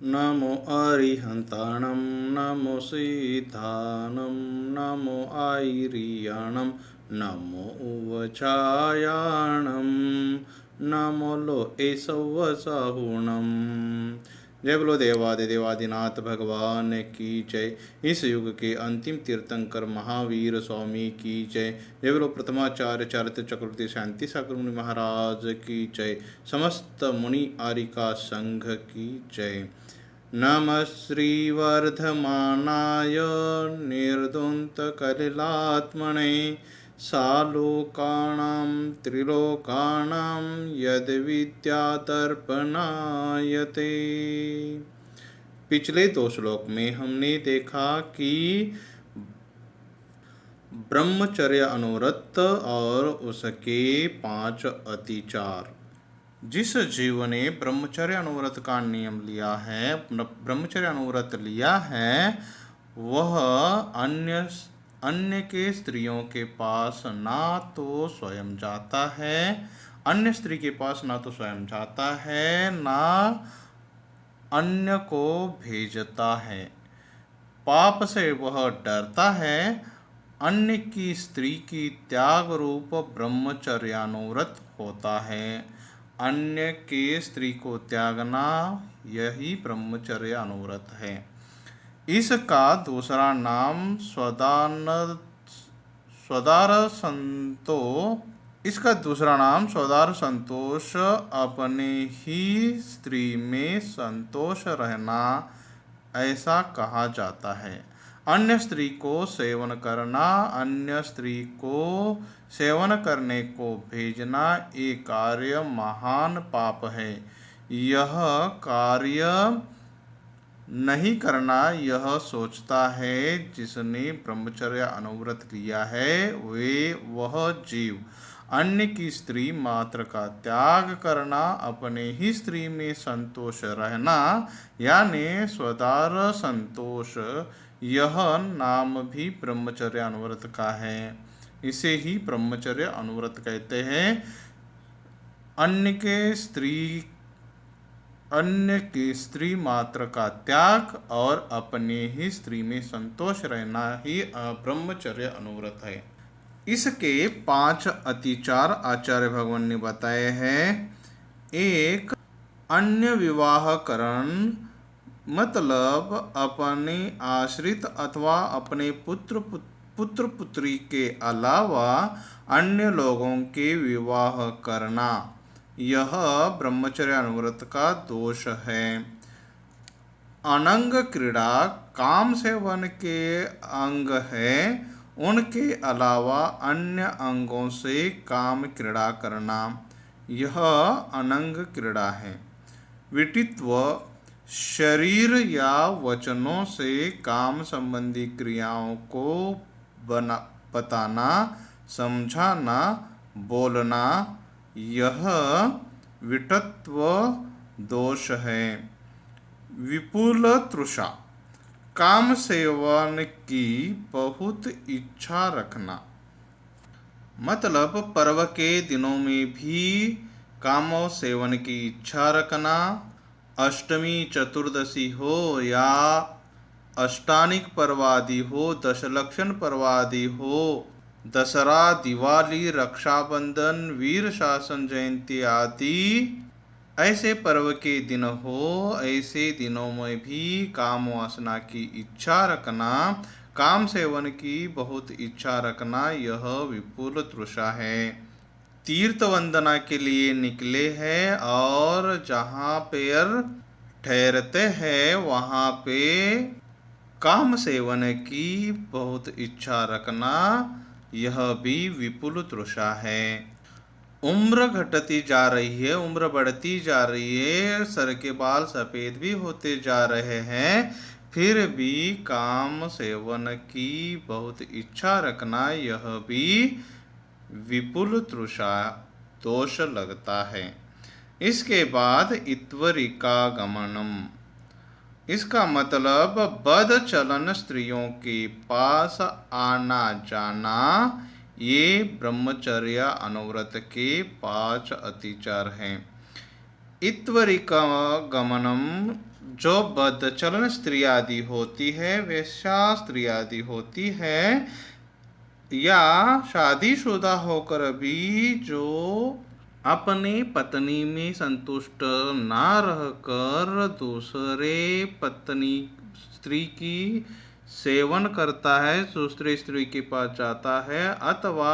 नमो अरिहन्ताणं नमो सिद्धानं नमो आयर्याणं नमो उवचायाणं नमो लोएसवसाहुणम्। जय बोलो देवादिदेवादिनाथ भगवान की जय। इस युग के अंतिम तीर्थंकर महावीर स्वामी की जय। जय बोलो प्रथमाचार्य चारित्र चक्रवर्ती शांति सागर मुनि महाराज की जय। समस्त मुनि आरिका संघ की जय। नमः श्रीवर्धमानाय निर्धून्तकलिलात्मने सालोकानां त्रिलोकानां यद्विद्यादर्पणायते। पिछले 2 श्लोक में हमने देखा कि ब्रह्मचर्य अनुव्रत और उसके 5 अतिचार। जिस जीव ने ब्रह्मचर्य अनुव्रत का नियम लिया है, ब्रह्मचर्य अनुव्रत लिया है, वह अन्य के स्त्रियों के पास ना तो स्वयं जाता है, अन्य स्त्री के पास ना तो स्वयं जाता है, ना अन्य को भेजता है। पाप से वह डरता है। अन्य की स्त्री की त्याग रूप ब्रह्मचर्यानुव्रत होता है। अन्य के स्त्री को त्यागना यही ब्रह्मचर्य अनुव्रत है। इसका दूसरा नाम स्वदार संतोष, अपने ही स्त्री में संतोष रहना, ऐसा कहा जाता है। अन्य स्त्री को सेवन करना, अन्य स्त्री को सेवन करने को भेजना, ये कार्य महान पाप है। यह कार्य नहीं करना यह सोचता है जिसने ब्रह्मचर्य अनुव्रत लिया है, वह जीव अन्य की स्त्री मात्र का त्याग करना, अपने ही स्त्री में संतोष रहना, यानी स्वदार संतोष, यह नाम भी ब्रह्मचर्य अनुव्रत का है। इसे ही ब्रह्मचर्य अनुव्रत कहते हैं। अन्य की स्त्री मात्र का त्याग और अपने ही स्त्री में संतोष रहना ही ब्रह्मचर्य अनुव्रत है। इसके 5 अतिचार आचार्य भगवान ने बताए हैं। 1. अन्य विवाहकरण, मतलब अपने आश्रित अथवा अपने पुत्र पुत्री के अलावा अन्य लोगों के विवाह करना, यह ब्रह्मचर्य अनुव्रत का दोष है। अनंग क्रीड़ा, काम सेवन के अंग है, उनके अलावा अन्य अंगों से काम क्रीड़ा करना, यह अनंग क्रीड़ा है। विटित्व, शरीर या वचनों से काम संबंधी क्रियाओं को बताना, समझाना, बोलना, यह विटत्व दोष है। विपुल तृषा, काम सेवन की बहुत इच्छा रखना, मतलब पर्व के दिनों में भी काम सेवन की इच्छा रखना। अष्टमी चतुर्दशी हो या अष्टानिक पर्वादि हो, दशलक्षण पर्वादि हो, दशहरा, दिवाली, रक्षाबंधन, वीर शासन जयंती आदि ऐसे पर्व के दिन हो, ऐसे दिनों में भी काम वासना की इच्छा रखना, काम सेवन की बहुत इच्छा रखना, यह विपुल तृषा है। तीर्थ वंदना के लिए निकले हैं और जहाँ पर ठहरते हैं वहाँ पे काम सेवन की बहुत इच्छा रखना, यह भी विपुल तृषा है। उम्र घटती जा रही है, उम्र बढ़ती जा रही है, सर के बाल सफ़ेद भी होते जा रहे हैं, फिर भी काम सेवन की बहुत इच्छा रखना, यह भी विपुल तृषा दोष लगता है। इसके बाद इत्वरिका गमनम, इसका मतलब बद चलन स्त्रियों के पास आना जाना, ये ब्रह्मचर्य अनुव्रत के 5 अतिचार हैं। इत्वरिका गमनम, जो बद्ध चलन स्त्री आदि होती है, वेश्या स्त्री आदि होती है, या शादीशुदा होकर भी जो अपनी पत्नी में संतुष्ट ना रहकर दूसरे पत्नी स्त्री की सेवन करता है, दूसरी स्त्री के पास जाता है, अथवा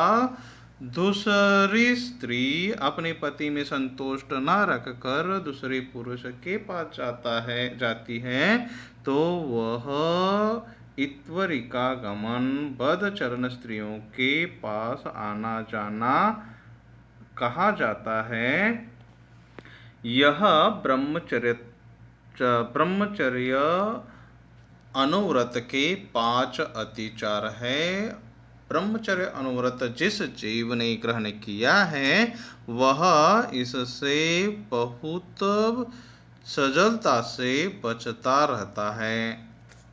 दूसरी स्त्री अपने पति में संतुष्ट ना रखकर दूसरे पुरुष के पास जाती है, तो वह इत्वरिका गमन, बद्ध चरण स्त्रियों के पास आना जाना कहा जाता है। यह ब्रह्मचर्य अनुव्रत के 5 अतिचार है। ब्रह्मचर्य अनुव्रत जिस जीव ने ग्रहण किया है, वह इससे बहुत सजलता से बचता रहता है।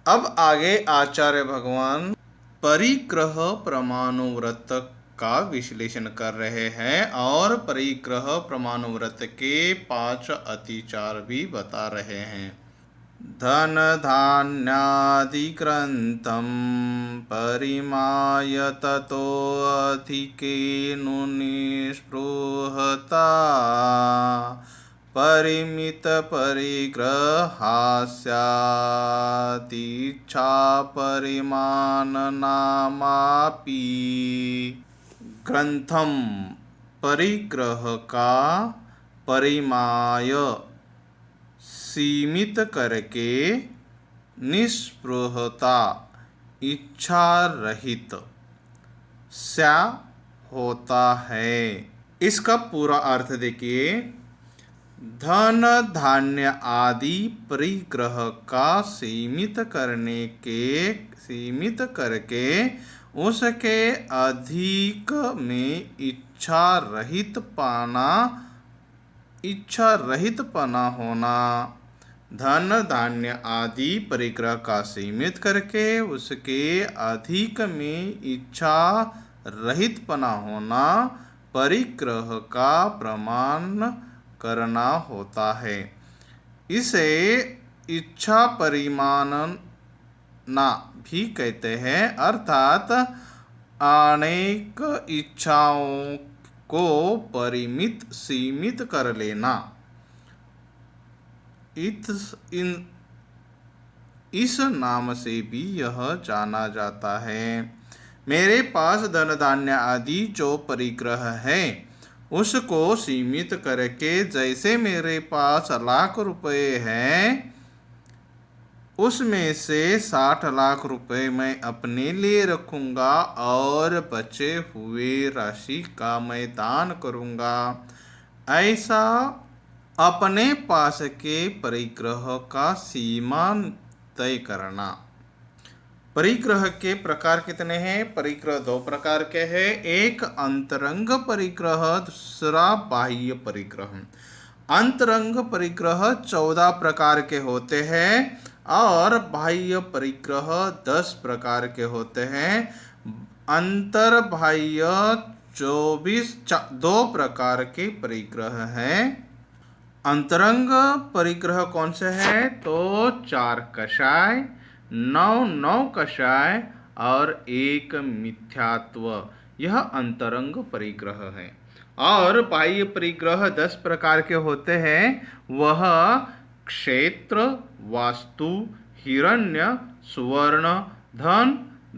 अब आगे आचार्य भगवान परिग्रह प्रमाणुव्रत का विश्लेषण कर रहे हैं और परिग्रह प्रमाणुव्रत के 5 अतिचार भी बता रहे हैं। धन धान्यादिक्रन्तं परिमाय ततो अधिकेनु निःस्पृहता परिमित परिग्रहा स्यादिच्छा परिमाननामापि। ग्रंथम परिग्रह का परिमाय सीमित करके निःस्पृहता इच्छा रहित सा होता है। इसका पूरा अर्थ देखिए। धन धान्य आदि परिग्रह का सीमित करके उसके अधिक में इच्छा रहित पना होना। धन धान्य आदि परिग्रह का सीमित करके उसके अधिक में इच्छा रहित पना होना परिग्रह का प्रमाण करना होता है। इसे इच्छा परिमानना भी कहते हैं, अर्थात अनेक इच्छाओं को सीमित कर लेना। इस नाम से भी यह जाना जाता है। मेरे पास धन धान्य आदि जो परिग्रह है, उसको सीमित करके, जैसे मेरे पास लाख रुपए हैं, उसमें से 60 लाख रुपए मैं अपने लिए रखूंगा और बचे हुए राशि का मैं दान करूंगा। ऐसा अपने पास के परिग्रह का सीमा तय करना। परिग्रह के प्रकार कितने हैं? परिग्रह 2 प्रकार के हैं। एक अंतरंग परिग्रह, दूसरा बाह्य परिग्रह। अंतरंग परिग्रह 14 प्रकार के होते हैं और बाह्य परिग्रह 10 प्रकार के होते हैं। अंतर बाह्य 2 प्रकार के परिग्रह हैं। अंतरंग परिग्रह कौन से हैं? तो 4 कषाय, 9 कषाय और 1 मिथ्यात्व, यह अंतरंग परिग्रह है। और बाह्य परिग्रह 10 प्रकार के होते हैं। वह क्षेत्र, वास्तु, हिरण्य, सुवर्ण, धन,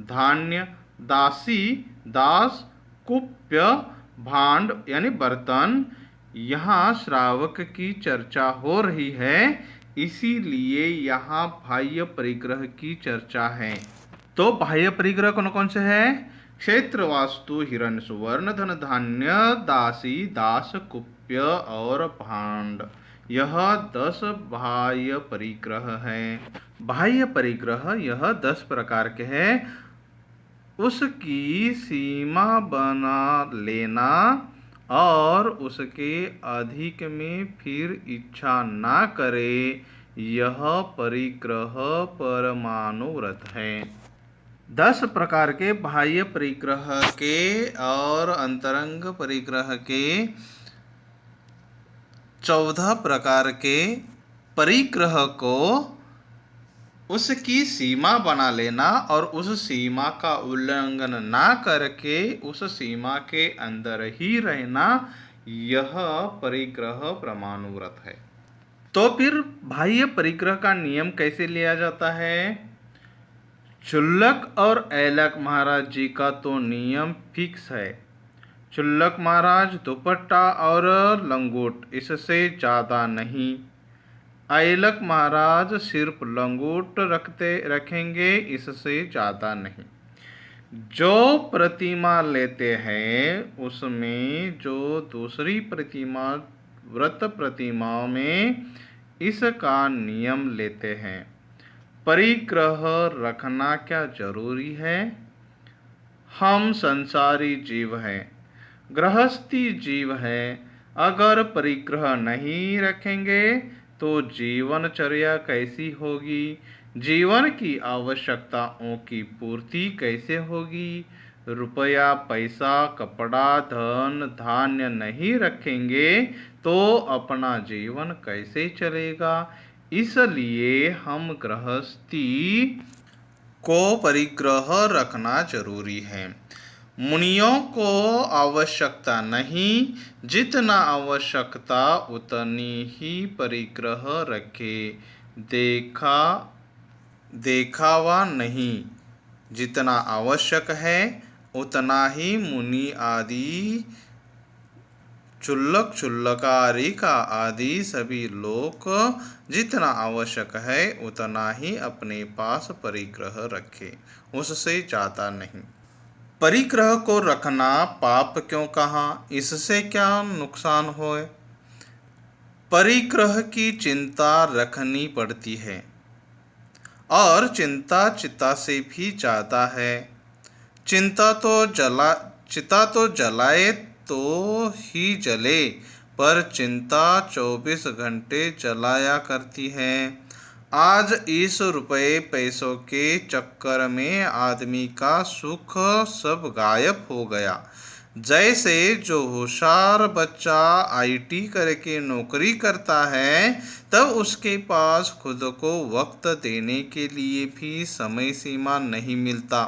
धान्य, दासी, दास, कुप्य, भांड यानी बर्तन। यहाँ श्रावक की चर्चा हो रही है, इसीलिए यहाँ बाह्य परिग्रह की चर्चा है। तो बाह्य परिग्रह कौन कौन से हैं? क्षेत्र, वास्तु, हिरण्य, सुवर्ण, धन, धान्य, दासी, दास, कुप्य और भांड, यह 10 बाह्य परिग्रह हैं। बाह्य परिग्रह यह 10 प्रकार के हैं। उसकी सीमा बना लेना और उसके अधिक में फिर इच्छा ना करे, यह परिग्रह परमाणुव्रत है। 10 प्रकार के बाह्य परिग्रह के और अंतरंग परिग्रह के 14 प्रकार के परिग्रह को उसकी सीमा बना लेना और उस सीमा का उल्लंघन ना करके उस सीमा के अंदर ही रहना, यह परिग्रह परमाणुव्रत है। तो फिर बाह्य परिग्रह का नियम कैसे लिया जाता है? क्षुल्लक और ऐलक महाराज जी का तो नियम फिक्स है। क्षुल्लक महाराज दुपट्टा और लंगोट, इससे ज़्यादा नहीं। ऐलक महाराज सिर्फ लंगोट रखेंगे, इससे ज़्यादा नहीं। जो प्रतिमा लेते हैं उसमें जो दूसरी प्रतिमा व्रत प्रतिमाओं में इसका नियम लेते हैं। परिग्रह रखना क्या जरूरी है? हम संसारी जीव हैं, गृहस्थी जीव है। अगर परिग्रह नहीं रखेंगे तो जीवनचर्या कैसी होगी? जीवन की आवश्यकताओं की पूर्ति कैसे होगी? रुपया, पैसा, कपड़ा, धन धान्य नहीं रखेंगे तो अपना जीवन कैसे चलेगा? इसलिए हम गृहस्थी को परिग्रह रखना जरूरी है। मुनियों को आवश्यकता नहीं, जितना आवश्यकता उतनी ही परिग्रह रखे। देखावा नहीं, जितना आवश्यक है उतना ही मुनि आदि क्षुल्लकारिका आदि सभी लोग जितना आवश्यक है उतना ही अपने पास परिग्रह रखे, उससे ज़्यादा नहीं। परिग्रह को रखना पाप क्यों कहा? इससे क्या नुकसान होए? परिग्रह की चिंता रखनी पड़ती है और चिंता चिता से भी ज़्यादा है। चिता तो जलाए तो ही जले, पर चिंता 24 घंटे जलाया करती है। आज इस रुपए पैसों के चक्कर में आदमी का सुख सब गायब हो गया। जैसे जो होशियार बच्चा आईटी करके नौकरी करता है, तब उसके पास खुद को वक्त देने के लिए भी समय सीमा नहीं मिलता।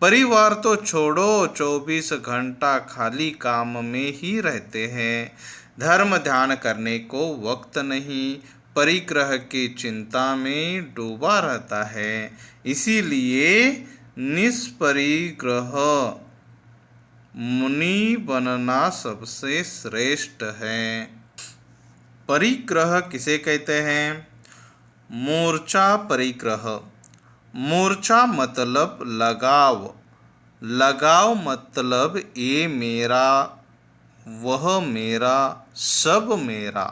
परिवार तो छोड़ो, 24 घंटा खाली काम में ही रहते हैं। धर्म ध्यान करने को वक्त नहीं, परिग्रह की चिंता में डूबा रहता है। इसीलिए निष्परिग्रह मुनि बनना सबसे श्रेष्ठ है। परिग्रह किसे कहते हैं? मूर्छा परिग्रह। मूर्छा मतलब लगाव। लगाव मतलब ये मेरा, वह मेरा, सब मेरा,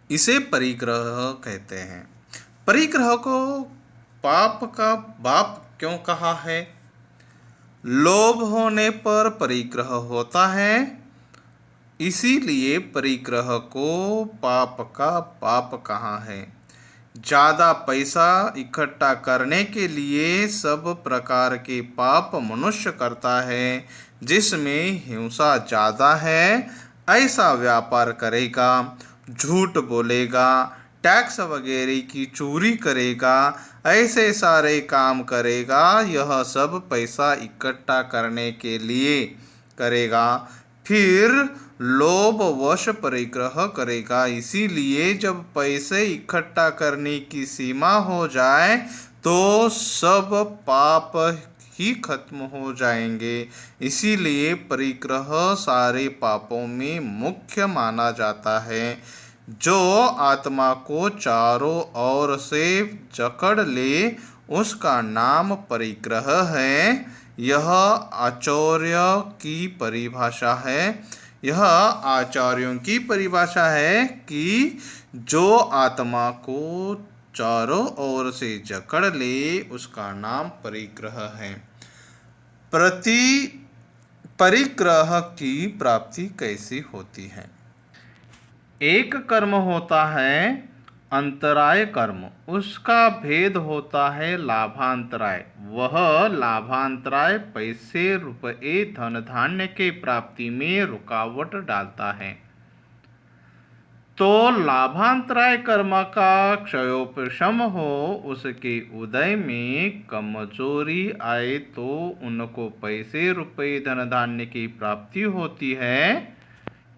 इसे परिग्रह कहते हैं। परिग्रह को पाप का बाप क्यों कहा है? लोभ होने पर परिग्रह होता है, इसीलिए परिग्रह को पाप का पाप कहा है। ज़्यादा पैसा इकट्ठा करने के लिए सब प्रकार के पाप मनुष्य करता है। जिसमें हिंसा ज़्यादा है ऐसा व्यापार करेगा, झूठ बोलेगा, टैक्स वगैरह की चोरी करेगा, ऐसे सारे काम करेगा। यह सब पैसा इकट्ठा करने के लिए करेगा, फिर लोभ वश परिग्रह करेगा। इसीलिए जब पैसे इकट्ठा करने की सीमा हो जाए तो सब पाप ही खत्म हो जाएंगे। इसीलिए परिग्रह सारे पापों में मुख्य माना जाता है। जो आत्मा को चारों ओर से जकड़ ले उसका नाम परिग्रह है। यह आचार्य की परिभाषा है। यह आचार्यों की परिभाषा है कि जो आत्मा को चारों ओर से जकड़ ले उसका नाम परिग्रह है। परिग्रह की प्राप्ति कैसी होती है? एक कर्म होता है अंतराय कर्म, उसका भेद होता है लाभांतराय। वह लाभांतराय पैसे, रुपये, धन धान्य के प्राप्ति में रुकावट डालता है। तो लाभांतराय कर्म का क्षयोपशम हो, उसके उदय में कमजोरी आए तो उनको पैसे रुपए धन धान्य की प्राप्ति होती है।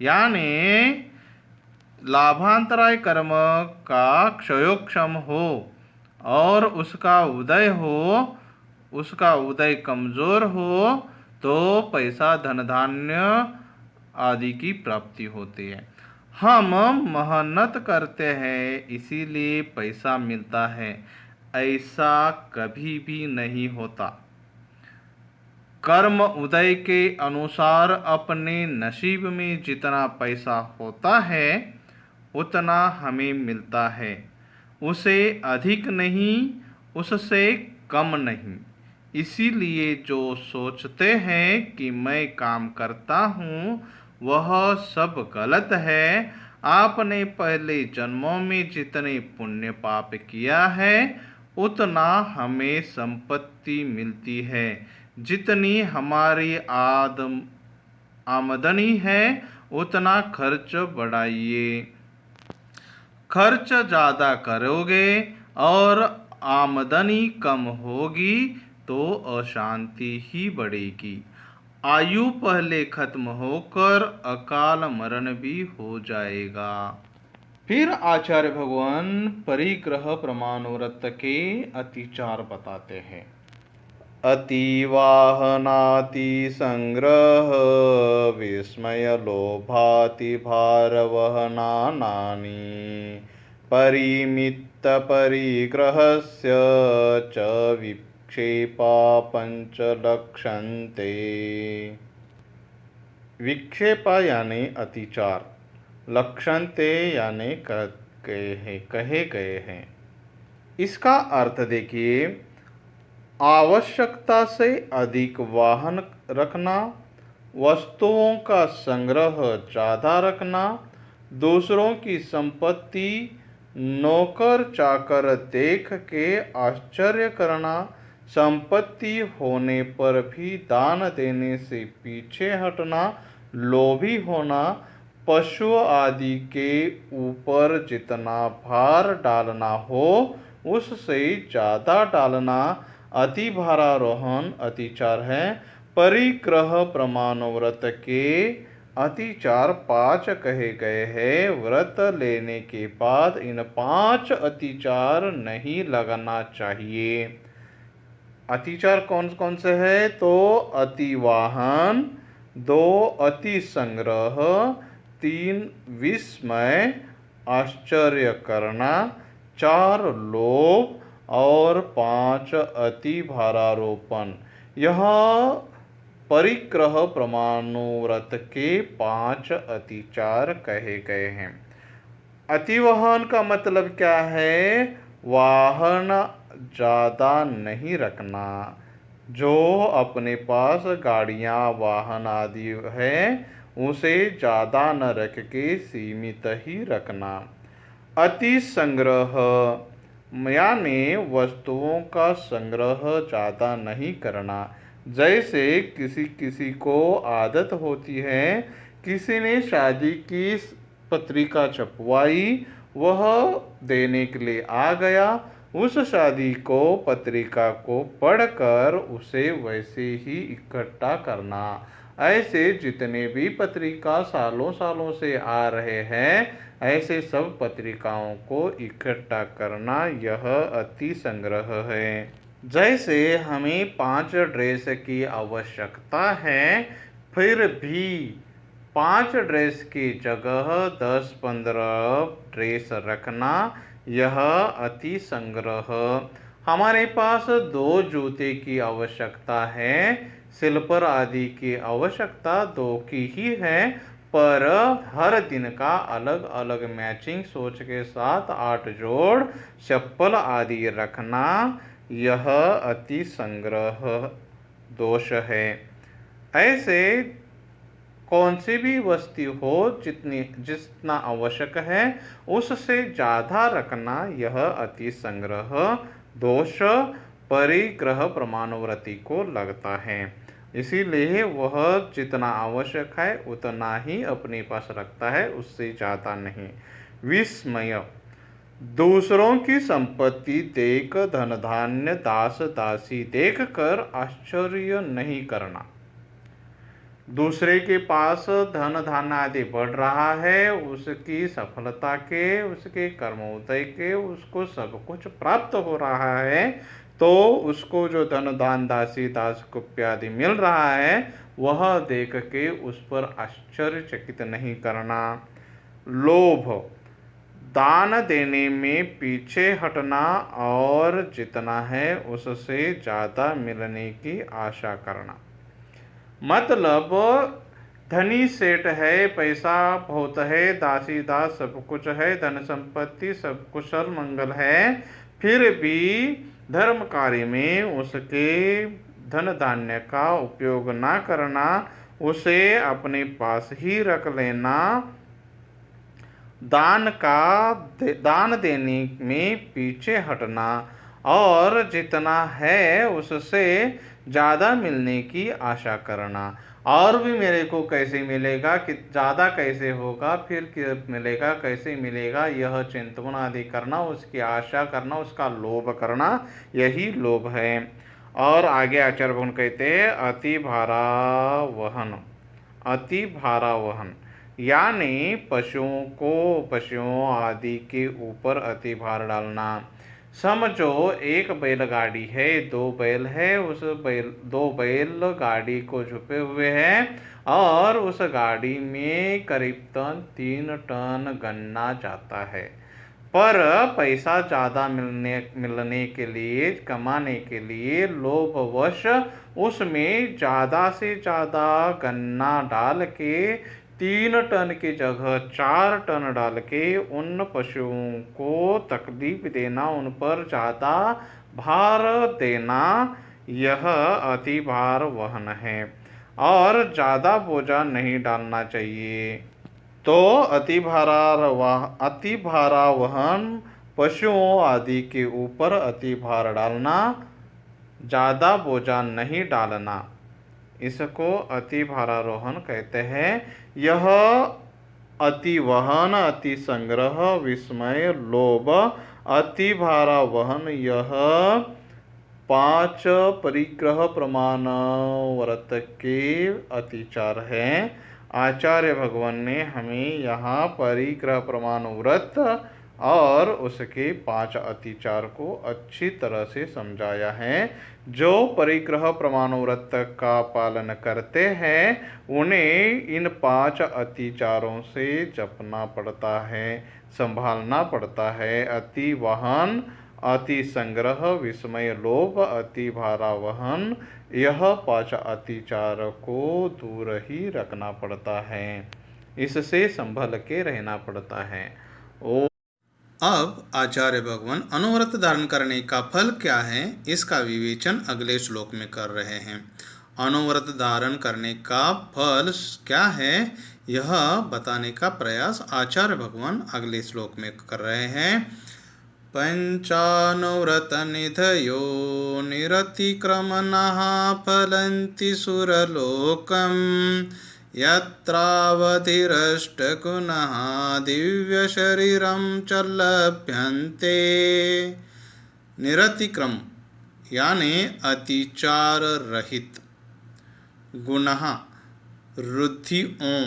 यानी लाभांतराय कर्म का क्षयोक्षम हो और उसका उदय कमजोर हो तो पैसा धन धान्य आदि की प्राप्ति होती है। हम मेहनत करते हैं इसीलिए पैसा मिलता है, ऐसा कभी भी नहीं होता। कर्म उदय के अनुसार अपने नसीब में जितना पैसा होता है उतना हमें मिलता है, उसे अधिक नहीं, उससे कम नहीं। इसीलिए जो सोचते हैं कि मैं काम करता हूँ वह सब गलत है। आपने पहले जन्मों में जितने पुण्य पाप किया है उतना हमें संपत्ति मिलती है। जितनी हमारी आमदनी है उतना खर्च बढ़ाइए। खर्च ज़्यादा करोगे और आमदनी कम होगी तो अशांति ही बढ़ेगी। आयु पहले खत्म होकर अकाल मरण भी हो जाएगा। फिर आचार्य भगवान परिग्रह प्रमाणव्रत के अतिचार बताते हैं। अतिवाहनाति संग्रह विस्मय लोभाति भारवहनानि परिमित परिग्रहस्य च विक्षेपा पंच लक्षन्ते। विक्षेपा यानी अतिचार, लक्षन्ते यानी कहे गए हैं। इसका अर्थ देखिए, आवश्यकता से अधिक वाहन रखना, वस्तुओं का संग्रह ज़्यादा रखना, दूसरों की संपत्ति नौकर चाकर देख के आश्चर्य करना, संपत्ति होने पर भी दान देने से पीछे हटना, लोभी होना, पशु आदि के ऊपर जितना भार डालना हो उससे ज़्यादा डालना, अति भारारोहण अतिचार है। परिग्रह प्रमाणव्रत के अतिचार 5 कहे गए हैं। व्रत लेने के बाद इन 5 अतिचार नहीं लगना चाहिए। अतिचार कौन कौन से हैं? तो अतिवाहन, 2 अति संग्रह, 3 विस्मय आश्चर्य करना, 4 लोभ और 5 अति भारारोपण। यह परिग्रह प्रमाणव्रत के 5 अतिचार कहे गए हैं। अतिवाहन का मतलब क्या है? वाहन ज़्यादा नहीं रखना। जो अपने पास गाड़ियाँ वाहन आदि है उसे ज़्यादा न रख के सीमित ही रखना। अति संग्रह यानी वस्तुओं का संग्रह ज़्यादा नहीं करना। जैसे किसी को आदत होती है, किसी ने शादी की पत्रिका छपवाई, वह देने के लिए आ गया, उस शादी को पत्रिका को पढ़कर उसे वैसे ही इकट्ठा करना। ऐसे जितने भी पत्रिका सालों सालों से आ रहे हैं ऐसे सब पत्रिकाओं को इकट्ठा करना, यह अति संग्रह है। जैसे हमें 5 ड्रेस की आवश्यकता है, फिर भी 5 ड्रेस की जगह 10-15 ड्रेस रखना, यह अति संग्रह। हमारे पास 2 जूते की आवश्यकता है, स्लीपर आदि की आवश्यकता 2 की ही है, पर हर दिन का अलग अलग मैचिंग सोच के साथ 8 जोड़ चप्पल आदि रखना, यह अति संग्रह दोष है। ऐसे कौन सी भी वस्तु हो जितना आवश्यक है उससे ज़्यादा रखना, यह अति संग्रह दोष परिग्रह प्रमाणव्रती को लगता है। इसीलिए वह जितना आवश्यक है उतना ही अपने पास रखता है, उससे ज़्यादा नहीं। विस्मय, दूसरों की संपत्ति देख, धन धान्य दास दासी देख कर आश्चर्य नहीं करना। दूसरे के पास धन धान्य आदि बढ़ रहा है, उसकी सफलता के, उसके कर्मोदय के उसको सब कुछ प्राप्त हो रहा है, तो उसको जो धन दान दासी दास कुप्य आदि मिल रहा है वह देख के उस पर आश्चर्यचकित नहीं करना। लोभ, दान देने में पीछे हटना और जितना है उससे ज़्यादा मिलने की आशा करना। मतलब धनी सेठ है, पैसा बहुत है, दासी दास सब कुछ है, धन संपत्ति सब कुशल मंगल है, फिर भी धर्म कार्य में उसके धन धान्य का उपयोग ना करना, उसे अपने पास ही रख लेना, दान देने में पीछे हटना और जितना है उससे ज़्यादा मिलने की आशा करना। और भी मेरे को कैसे मिलेगा, कि ज़्यादा कैसे होगा, फिर मिलेगा कैसे मिलेगा, यह चिंतन आदि करना, उसकी आशा करना, उसका लोभ करना, यही लोभ है। और आगे आचार्य भगवान कहते हैं अति भारावहन। अति भारावहन यानी पशुओं आदि के ऊपर अति भार डालना। समझो एक बैलगाड़ी है, दो बैल है, दो बैल गाड़ी को झुके हुए हैं और उस गाड़ी में करीब 3 टन गन्ना जाता है, पर पैसा ज़्यादा मिलने के लिए, कमाने के लिए लोभवश उसमें ज़्यादा से ज़्यादा गन्ना डाल के 3 टन की जगह 4 टन डाल के उन पशुओं को तकलीफ देना, उन पर ज़्यादा भार देना, यह अति भार वहन है। और ज़्यादा बोझा नहीं डालना चाहिए। तो अति भारावहन पशुओं आदि के ऊपर अति भार डालना, ज़्यादा बोझा नहीं डालना, इसको अति भारारोहण कहते हैं। यह अति वहन, अति संग्रह, विस्मय, लोभ, अति भारावहन, यह 5 परिग्रह प्रमाण व्रत के अतिचार हैं। आचार्य भगवान ने हमें यहाँ परिग्रह प्रमाण व्रत और उसके 5 अतिचार को अच्छी तरह से समझाया है। जो परिग्रह प्रमाण व्रत का पालन करते हैं उन्हें इन 5 अतिचारों से जपना पड़ता है, संभालना पड़ता है। अति वहन, अति संग्रह, विस्मय, लोभ, अति भारावहन, यह 5 अतिचार को दूर ही रखना पड़ता है, इससे संभल के रहना पड़ता है। अब आचार्य भगवान अनुव्रत धारण करने का फल क्या है, इसका विवेचन अगले श्लोक में कर रहे हैं। अनुव्रत धारण करने का फल क्या है, यह बताने का प्रयास आचार्य भगवान अगले श्लोक में कर रहे हैं। पंचानुव्रत निधयो निरतिक्रमणः फलन्ति सुरलोकम् यत्रावधिरष्टगुणः दिव्यशरीरं च लभ्यन्ते। निरतिक्रम यानी अतिचार रहित, गुणः रुद्धियों,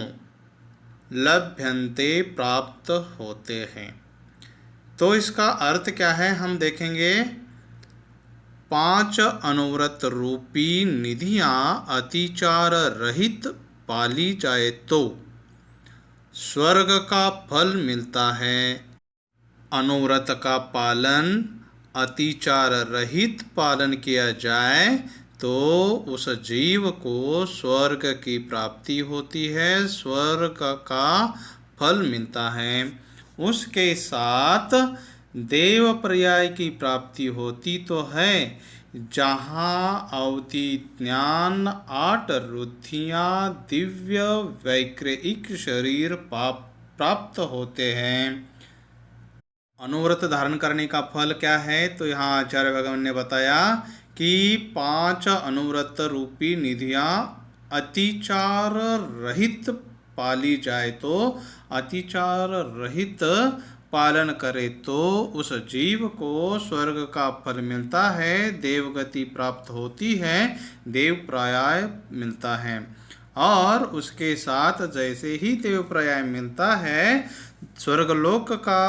लभ्यन्ते प्राप्त होते हैं। तो इसका अर्थ क्या है हम देखेंगे। 5 अनुव्रत रूपी निधियां अतिचार रहित पाली जाए तो स्वर्ग का फल मिलता है। अनुव्रत का पालन अतिचार रहित पालन किया जाए तो उस जीव को स्वर्ग की प्राप्ति होती है, स्वर्ग का फल मिलता है। उसके साथ देव पर्याय की प्राप्ति होती तो है, जहाँ अवधि ज्ञान 8 रुद्धियाँ दिव्य वैक्रयिक शरीर प्राप्त होते हैं। अनुव्रत धारण करने का फल क्या है, तो यहाँ आचार्य भगवान ने बताया कि 5 अनुव्रत रूपी निधियाँ अतिचार रहित पाली जाए तो अतिचार रहित पालन करे तो उस जीव को स्वर्ग का फल मिलता है, देवगति प्राप्त होती है, देव पर्याय मिलता है। और उसके साथ जैसे ही देव पर्याय मिलता है, स्वर्गलोक का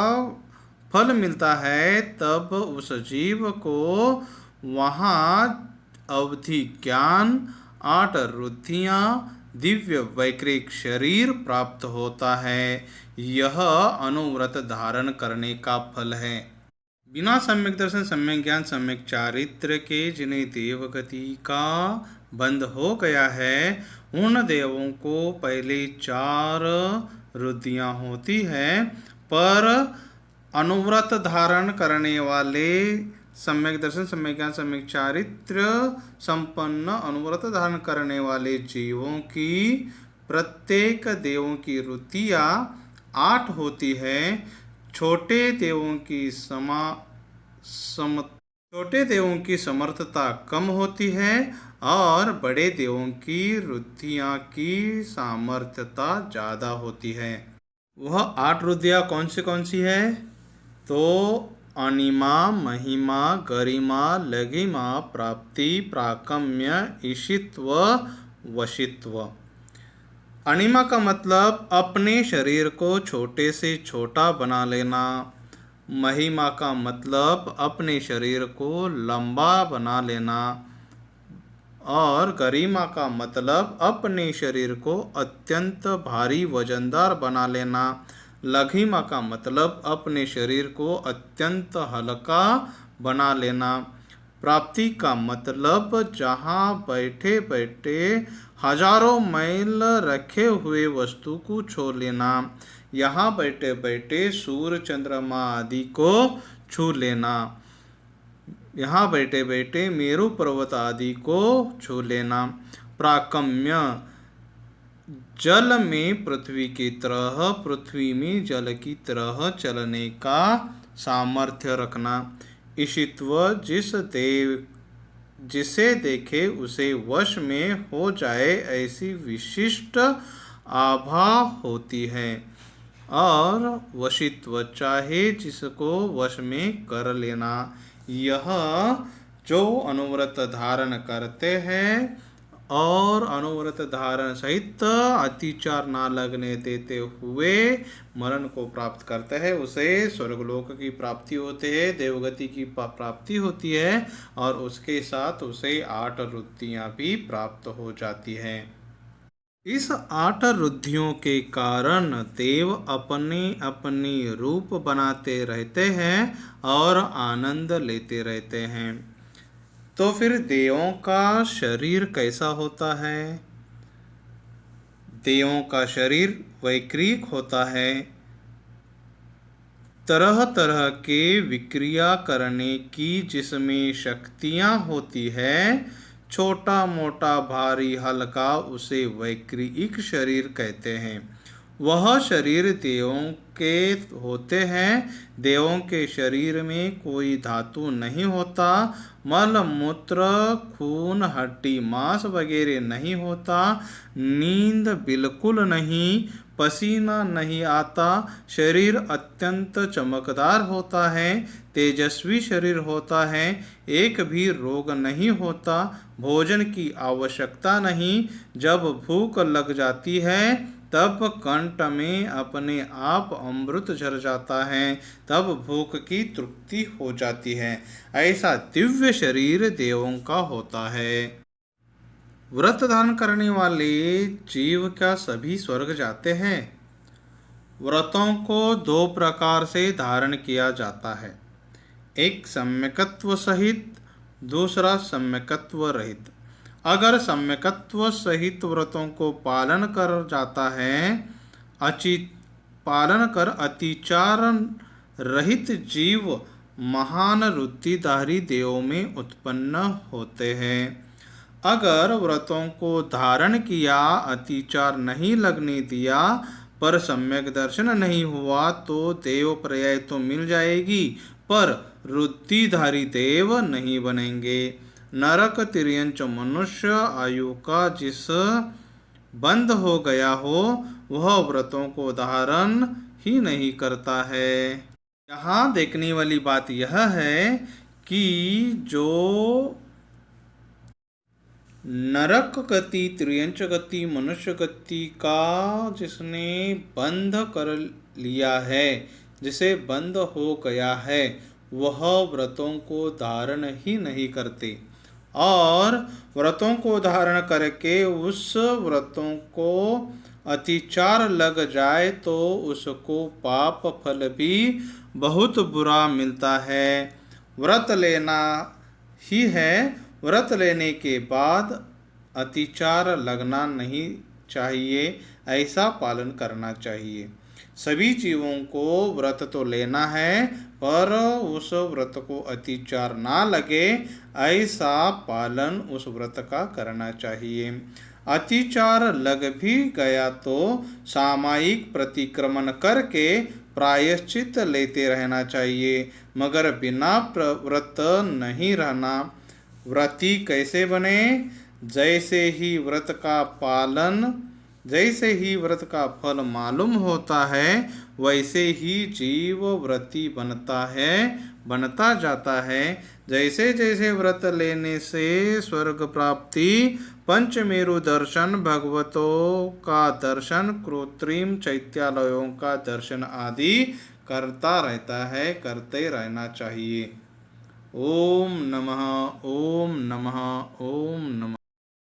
फल मिलता है, तब उस जीव को वहाँ अवधि ज्ञान, 8 रुद्धियाँ, दिव्य वैकृतिक शरीर प्राप्त होता है। यह अनुव्रत धारण करने का फल है। बिना सम्यक दर्शन, सम्यक ज्ञान, सम्यक चारित्र के जिन्हें देवगति का बंध हो गया है, उन देवों को पहले 4 रुद्धियाँ होती है, पर अनुव्रत धारण करने वाले सम्यक दर्शन, सम्यक ज्ञान, सम्यक चारित्र संपन्न अनुव्रत धारण करने वाले जीवों की प्रत्येक देवों की रुद्धियाँ 8 होती है। छोटे देवों की समर्थता कम होती है और बड़े देवों की रुद्धियाँ की सामर्थ्यता ज़्यादा होती है। वह 8 रुद्धियाँ कौन सी है? तो अनिमा, महिमा, गरिमा, लघिमा, प्राप्ति, प्राकम्य, ईशित्व, वशित्व। अनिमा का मतलब अपने शरीर को छोटे से छोटा बना लेना। महिमा का मतलब अपने शरीर को लंबा बना लेना। और गरिमा का मतलब अपने शरीर को अत्यंत भारी वजनदार बना लेना। लघिमा का मतलब अपने शरीर को अत्यंत हल्का बना लेना। प्राप्ति का मतलब जहाँ बैठे बैठे हजारों मैल रखे हुए वस्तु को छू लेना, यहाँ बैठे बैठे सूर्य चंद्रमा आदि को छू लेना, यहाँ बैठे बैठे मेरु पर्वत आदि को छू लेना। प्राकम्य, जल में पृथ्वी की तरह, पृथ्वी में जल की तरह चलने का सामर्थ्य रखना। ईशित्व, जिसे देखे उसे वश में हो जाए ऐसी विशिष्ट आभा होती है। और वशित्व, चाहे जिसको वश में कर लेना। यह जो अनुव्रत धारण करते हैं और अनुव्रत धारण सहित अतिचार ना लगने देते हुए मरण को प्राप्त करते हैं, उसे स्वर्गलोक की प्राप्ति होती है, देवगति की प्राप्ति होती है और उसके साथ उसे 8 रुद्धियाँ भी प्राप्त हो जाती हैं। इस 8 रुद्धियों के कारण देव अपने अपने रूप बनाते रहते हैं और आनंद लेते रहते हैं। तो फिर देवों का शरीर कैसा होता है? देवों का शरीर वैकृतिक होता है, तरह तरह के विक्रिया करने की जिसमें शक्तियाँ होती है। छोटा मोटा भारी हल्का उसे वैकृतिक शरीर कहते हैं। वह शरीर देवों के होते हैं। देवों के शरीर में कोई धातु नहीं होता, मल मूत्र खून हड्डी मांस वगैरह नहीं होता, नींद बिल्कुल नहीं, पसीना नहीं आता, शरीर अत्यंत चमकदार होता है, तेजस्वी शरीर होता है, एक भी रोग नहीं होता, भोजन की आवश्यकता नहीं, जब भूख लग जाती है तब कंठ में अपने आप अमृत झर जाता है, तब भूख की तृप्ति हो जाती है। ऐसा दिव्य शरीर देवों का होता है। व्रत धारण करने वाले जीव क्या सभी स्वर्ग जाते हैं? व्रतों को 2 प्रकार से धारण किया जाता है, एक सम्यकत्व सहित, दूसरा सम्यकत्व रहित। अगर सम्यकत्व सहित व्रतों को पालन कर अतिचार रहित जीव महान रुद्धिधारी देवों में उत्पन्न होते हैं। अगर व्रतों को धारण किया, अतिचार नहीं लगने दिया, पर सम्यक दर्शन नहीं हुआ तो देव पर्याय तो मिल जाएगी, पर रुद्धिधारी देव नहीं बनेंगे। नरक तिर्यंच मनुष्य आयु का जिस बंद हो गया हो, वह व्रतों को धारण ही नहीं करता है। यहाँ देखने वाली बात यह है कि जो नरक गति, त्रियंच गति, मनुष्य गति का जिसने बंध कर लिया है, जिसे बंध हो गया है, वह व्रतों को धारण ही नहीं करते। और व्रतों को धारण करके उस व्रतों को अतिचार लग जाए तो उसको पाप फल भी बहुत बुरा मिलता है। व्रत लेना ही है, व्रत लेने के बाद अतिचार लगना नहीं चाहिए, ऐसा पालन करना चाहिए। सभी जीवों को व्रत तो लेना है, पर उस व्रत को अतिचार ना लगे, ऐसा पालन उस व्रत का करना चाहिए। अतिचार लग भी गया तो सामयिक प्रतिक्रमण करके प्रायश्चित लेते रहना चाहिए, मगर बिना व्रत नहीं रहना। व्रती कैसे बने? जैसे ही व्रत का फल मालूम होता है, वैसे ही जीव व्रती बनता जाता है। जैसे जैसे व्रत लेने से स्वर्ग प्राप्ति, पंचमेरु दर्शन, भगवतों का दर्शन, कृत्रिम चैत्यालयों का दर्शन आदि करते रहना चाहिए। ओम नमः, ओम नमः, ओम नमः।